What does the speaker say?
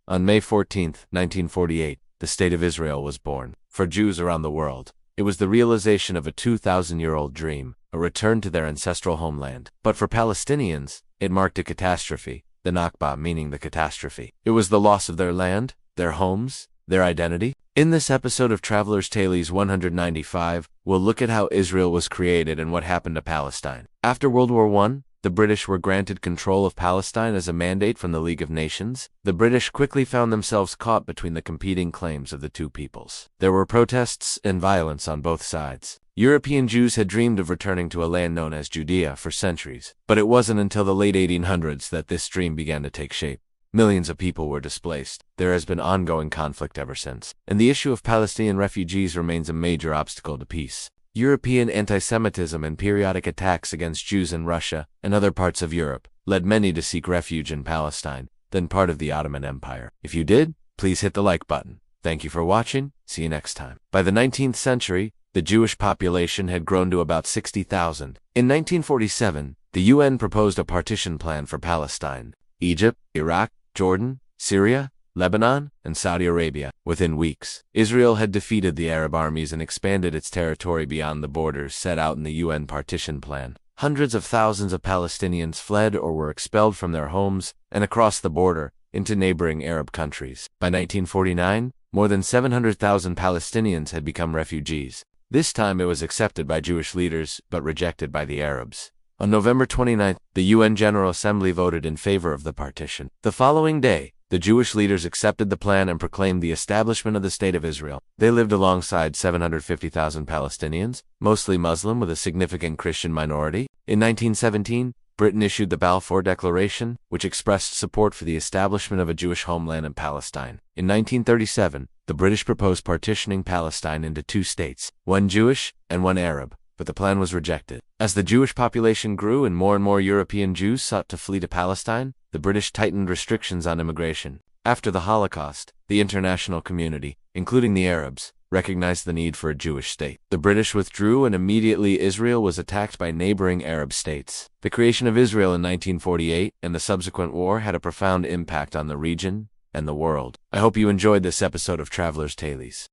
On May 14, 1948, the State of Israel was born. For Jews around the world, it was the realization of a 2,000-year-old dream, a return to their ancestral homeland. But for Palestinians, it marked a catastrophe, the Nakba meaning the catastrophe. It was the loss of their land, their homes, their identity. In this episode of Traveler's Tales 195, we'll look at how Israel was created and what happened to Palestine. After World War I, the British were granted control of Palestine as a mandate from the League of Nations. The British quickly found themselves caught between the competing claims of the two peoples. There were protests and violence on both sides. European Jews had dreamed of returning to a land known as Judea for centuries, but it wasn't until the late 1800s that this dream began to take shape. Millions of people were displaced. There has been ongoing conflict ever since, and the issue of Palestinian refugees remains a major obstacle to peace. European anti-Semitism and periodic attacks against Jews in Russia and other parts of Europe led many to seek refuge in Palestine, then part of the Ottoman Empire. If you did, please hit the like button. Thank you for watching. See you next time. By the 19th century, the Jewish population had grown to about 60,000. In 1947, the UN proposed a partition plan for Palestine, Egypt, Iraq, Jordan, Syria, Lebanon, and Saudi Arabia. Within weeks, Israel had defeated the Arab armies and expanded its territory beyond the borders set out in the UN Partition Plan. Hundreds of thousands of Palestinians fled or were expelled from their homes and across the border into neighboring Arab countries. By 1949, more than 700,000 Palestinians had become refugees. This time it was accepted by Jewish leaders but rejected by the Arabs. On November 29, the UN General Assembly voted in favor of the partition. The following day, the Jewish leaders accepted the plan and proclaimed the establishment of the State of Israel. They lived alongside 750,000 Palestinians, mostly Muslim with a significant Christian minority. In 1917, Britain issued the Balfour Declaration, which expressed support for the establishment of a Jewish homeland in Palestine. In 1937, the British proposed partitioning Palestine into two states, one Jewish and one Arab, but the plan was rejected. As the Jewish population grew and more European Jews sought to flee to Palestine, the British tightened restrictions on immigration. After the Holocaust, the international community, including the Arabs, recognized the need for a Jewish state. The British withdrew and immediately Israel was attacked by neighboring Arab states. The creation of Israel in 1948 and the subsequent war had a profound impact on the region and the world. I hope you enjoyed this episode of Traveler's Tales.